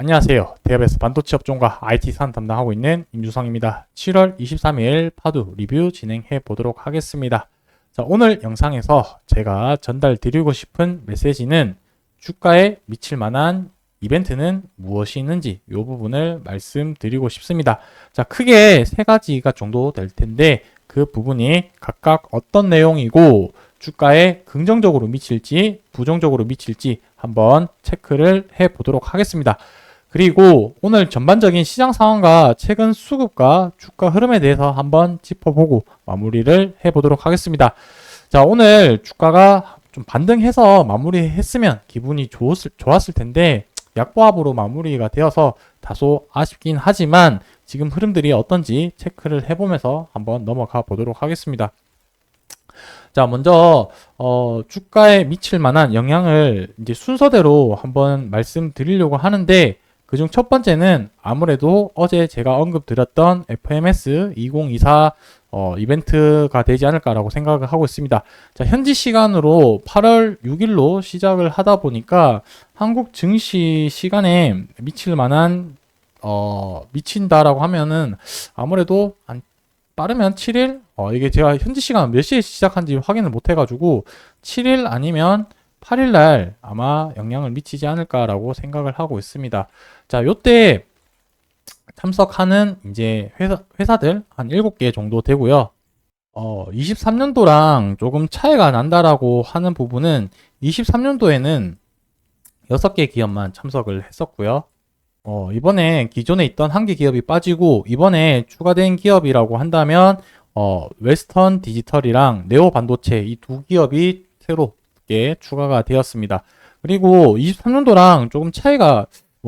안녕하세요. 대업에서 반도체 업종과 IT 산 담당하고 있는 임주성입니다. 7월 23일 파두 리뷰 진행해 보도록 하겠습니다. 자, 오늘 영상에서 제가 전달 드리고 싶은 메시지는 주가에 미칠 만한 이벤트는 무엇이 있는지 이 부분을 말씀드리고 싶습니다. 자, 크게 세 가지가 정도 될 텐데 그 부분이 각각 어떤 내용이고 주가에 긍정적으로 미칠지 부정적으로 미칠지 한번 체크를 해 보도록 하겠습니다. 그리고 오늘 전반적인 시장 상황과 최근 수급과 주가 흐름에 대해서 한번 짚어보고 마무리를 해보도록 하겠습니다. 자, 오늘 주가가 좀 반등해서 마무리했으면 기분이 좋았을 텐데 약보합으로 마무리가 되어서 다소 아쉽긴 하지만 지금 흐름들이 어떤지 체크를 해보면서 한번 넘어가 보도록 하겠습니다. 자, 먼저 주가에 미칠 만한 영향을 이제 순서대로 한번 말씀드리려고 하는데 그중 첫 번째는 아무래도 어제 제가 언급드렸던 FMS 2024 이벤트가 되지 않을까라고 생각을 하고 있습니다. 자, 현지 시간으로 8월 6일로 시작을 하다 보니까 한국 증시 시간에 미칠 만한 미친다라고 하면은 아무래도 빠르면 7일? 이게 제가 현지 시간 몇 시에 시작한지 확인을 못 해가지고 7일 아니면 8일 날 아마 영향을 미치지 않을까라고 생각을 하고 있습니다. 자, 요때 참석하는 이제 회사들 한 7개 정도 되고요. 23년도랑 조금 차이가 난다라고 하는 부분은 23년도에는 6개 기업만 참석을 했었고요. 이번에 기존에 있던 한 개 기업이 빠지고 이번에 추가된 기업이라고 한다면 웨스턴 디지털이랑 네오 반도체 이 두 기업이 새롭게 추가가 되었습니다. 그리고 23년도랑 조금 차이가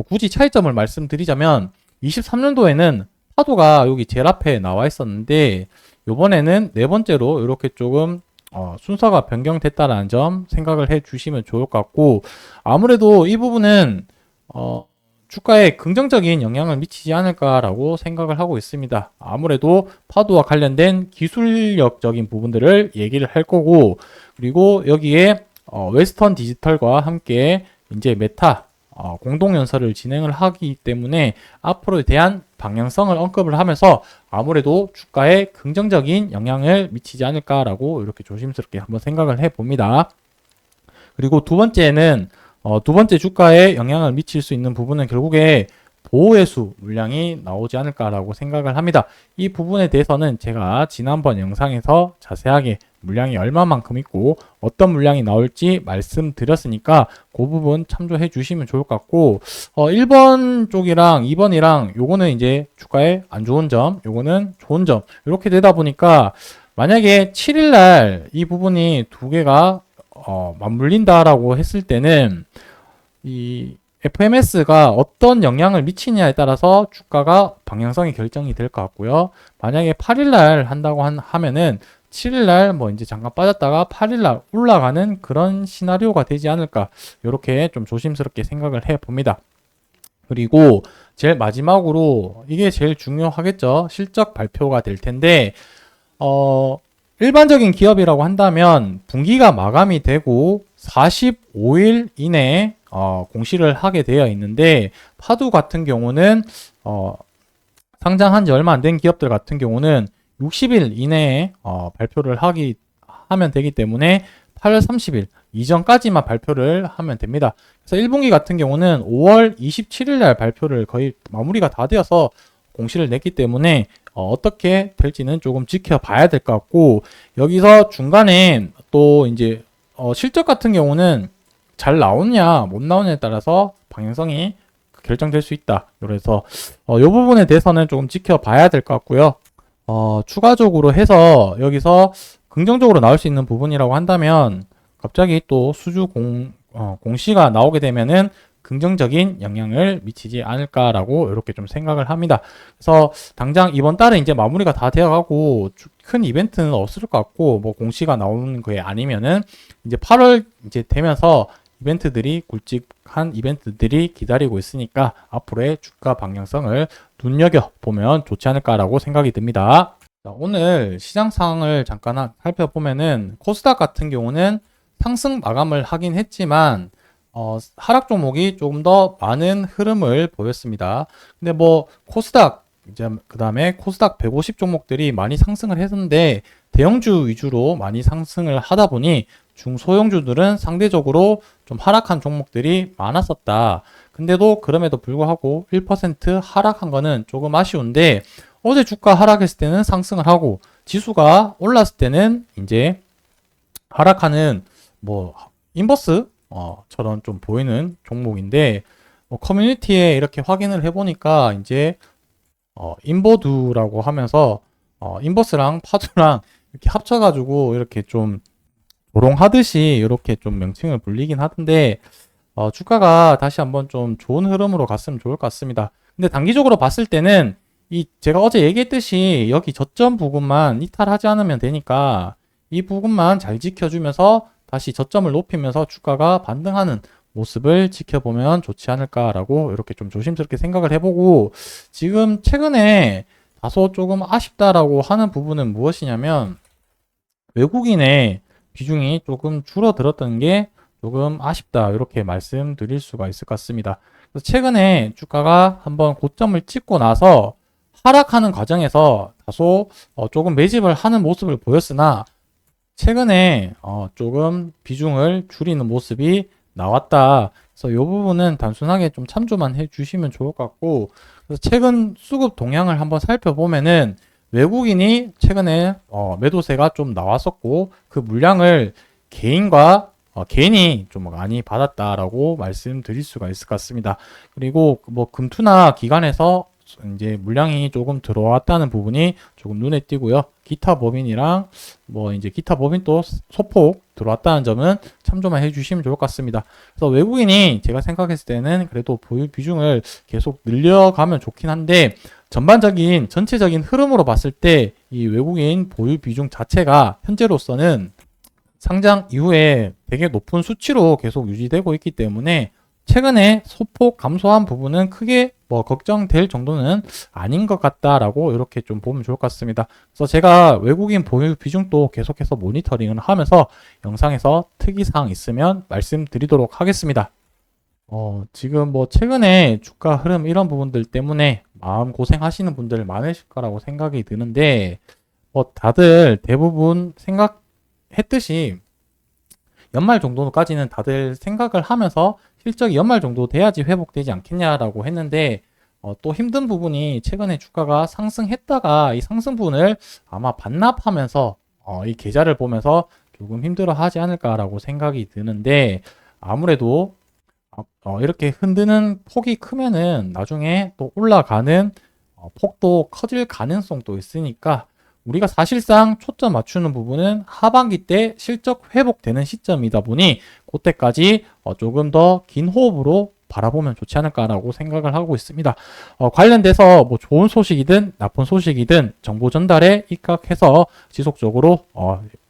굳이 차이점을 말씀드리자면 23년도에는 파도가 여기 제일 앞에 나와 있었는데 이번에는 네 번째로 이렇게 조금 순서가 변경됐다라는 점 생각을 해 주시면 좋을 것 같고 아무래도 이 부분은 주가에 긍정적인 영향을 미치지 않을까라고 생각을 하고 있습니다. 아무래도 파도와 관련된 기술력적인 부분들을 얘기를 할 거고 그리고 여기에 웨스턴 디지털과 함께 이제 메타 공동연설을 진행을 하기 때문에 앞으로에 대한 방향성을 언급을 하면서 아무래도 주가에 긍정적인 영향을 미치지 않을까라고 이렇게 조심스럽게 한번 생각을 해봅니다. 그리고 두 번째는 두 번째 주가에 영향을 미칠 수 있는 부분은 결국에 보호회수 물량이 나오지 않을까라고 생각을 합니다. 이 부분에 대해서는 제가 지난번 영상에서 자세하게 물량이 얼마만큼 있고 어떤 물량이 나올지 말씀드렸으니까 그 부분 참조해 주시면 좋을 것 같고 1번 쪽이랑 2번이랑 요거는 이제 주가에 안 좋은 점, 요거는 좋은 점 이렇게 되다 보니까 만약에 7일날 이 부분이 두 개가 맞물린다라고 했을 때는 이 FMS가 어떤 영향을 미치냐에 따라서 주가가 방향성이 결정이 될 것 같고요. 만약에 8일날 한다고 하면은 7일날 뭐 이제 잠깐 빠졌다가 8일날 올라가는 그런 시나리오가 되지 않을까 이렇게 좀 조심스럽게 생각을 해 봅니다. 그리고 제일 마지막으로 이게 제일 중요하겠죠. 실적 발표가 될 텐데 일반적인 기업이라고 한다면 분기가 마감이 되고 45일 이내에 공시를 하게 되어 있는데 파두 같은 경우는 상장한 지 얼마 안 된 기업들 같은 경우는 60일 이내에 발표를 하면 되기 때문에 8월 30일 이전까지만 발표를 하면 됩니다. 그래서 1분기 같은 경우는 5월 27일 날 발표를 거의 마무리가 다 되어서 공시를 냈기 때문에 어떻게 될지는 조금 지켜봐야 될 것 같고 여기서 중간에 또 이제 실적 같은 경우는 잘 나오냐 못 나오냐에 따라서 방향성이 결정될 수 있다. 그래서 이 부분에 대해서는 조금 지켜봐야 될 것 같고요. 추가적으로 해서 여기서 긍정적으로 나올 수 있는 부분이라고 한다면 갑자기 또 수주 공시가 나오게 되면은 긍정적인 영향을 미치지 않을까라고 이렇게 좀 생각을 합니다. 그래서 당장 이번 달에 이제 마무리가 다 되어가고 큰 이벤트는 없을 것 같고 뭐 공시가 나오는 거에 아니면은 이제 8월 이제 되면서 이벤트들이 굵직한 이벤트들이 기다리고 있으니까 앞으로의 주가 방향성을 눈여겨보면 좋지 않을까라고 생각이 듭니다. 자, 오늘 시장 상황을 잠깐 살펴보면은 코스닥 같은 경우는 상승 마감을 하긴 했지만 하락 종목이 조금 더 많은 흐름을 보였습니다. 근데 뭐 코스닥 이제 그다음에 코스닥 150 종목들이 많이 상승을 했는데 대형주 위주로 많이 상승을 하다 보니 중소형주들은 상대적으로 좀 하락한 종목들이 많았었다. 근데도 그럼에도 불구하고 1% 하락한 거는 조금 아쉬운데 어제 주가 하락했을 때는 상승을 하고 지수가 올랐을 때는 이제 하락하는 뭐 인버스 처럼 좀 보이는 종목인데 커뮤니티에 이렇게 확인을 해보니까 이제 인버두라고 하면서 인버스랑 파두랑 이렇게 합쳐가지고 이렇게 좀 조롱하듯이 이렇게 좀 명칭을 불리긴 하던데 주가가 다시 한번 좀 좋은 흐름으로 갔으면 좋을 것 같습니다. 근데 단기적으로 봤을 때는 이 제가 어제 얘기했듯이 여기 저점 부분만 이탈하지 않으면 되니까 이 부분만 잘 지켜주면서 다시 저점을 높이면서 주가가 반등하는 모습을 지켜보면 좋지 않을까라고 이렇게 좀 조심스럽게 생각을 해보고 지금 최근에 다소 조금 아쉽다라고 하는 부분은 무엇이냐면 외국인의 비중이 조금 줄어들었던 게 조금 아쉽다 이렇게 말씀드릴 수가 있을 것 같습니다. 그래서 최근에 주가가 한번 고점을 찍고 나서 하락하는 과정에서 다소 조금 매집을 하는 모습을 보였으나 최근에 조금 비중을 줄이는 모습이 나왔다. 그래서 이 부분은 단순하게 좀 참조만 해주시면 좋을 것 같고 그래서 최근 수급 동향을 한번 살펴보면은 외국인이 최근에 매도세가 좀 나왔었고 그 물량을 개인이 좀 많이 받았다라고 말씀드릴 수가 있을 것 같습니다. 그리고 뭐 금투나 기관에서 이제 물량이 조금 들어왔다는 부분이 조금 눈에 띄고요. 기타 법인이랑 뭐 이제 기타 법인도 소폭 들어왔다는 점은 참조만 해주시면 좋을 것 같습니다. 그래서 외국인이 제가 생각했을 때는 그래도 보유 비중을 계속 늘려가면 좋긴 한데 전체적인 흐름으로 봤을 때 이 외국인 보유 비중 자체가 현재로서는 상장 이후에 되게 높은 수치로 계속 유지되고 있기 때문에 최근에 소폭 감소한 부분은 크게 뭐 걱정될 정도는 아닌 것 같다라고 이렇게 좀 보면 좋을 것 같습니다. 그래서 제가 외국인 보유 비중도 계속해서 모니터링을 하면서 영상에서 특이사항 있으면 말씀드리도록 하겠습니다. 지금 뭐 최근에 주가 흐름 이런 부분들 때문에 마음 고생하시는 분들 많으실 거라고 생각이 드는데 다들 대부분 생각했듯이 연말 정도까지는 다들 생각을 하면서 실적이 연말 정도 돼야지 회복되지 않겠냐라고 했는데 또 힘든 부분이 최근에 주가가 상승했다가 이 상승 분을 아마 반납하면서 이 계좌를 보면서 조금 힘들어하지 않을까라고 생각이 드는데 아무래도 이렇게 흔드는 폭이 크면은 나중에 또 올라가는 폭도 커질 가능성도 있으니까 우리가 사실상 초점 맞추는 부분은 하반기 때 실적 회복되는 시점이다 보니 그때까지 조금 더 긴 호흡으로 바라보면 좋지 않을까라고 생각을 하고 있습니다. 관련돼서 뭐 좋은 소식이든 나쁜 소식이든 정보 전달에 입각해서 지속적으로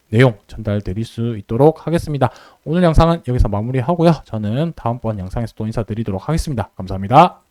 내용 전달 드릴 수 있도록 하겠습니다. 오늘 영상은 여기서 마무리하고요. 저는 다음번 영상에서 또 인사드리도록 하겠습니다. 감사합니다.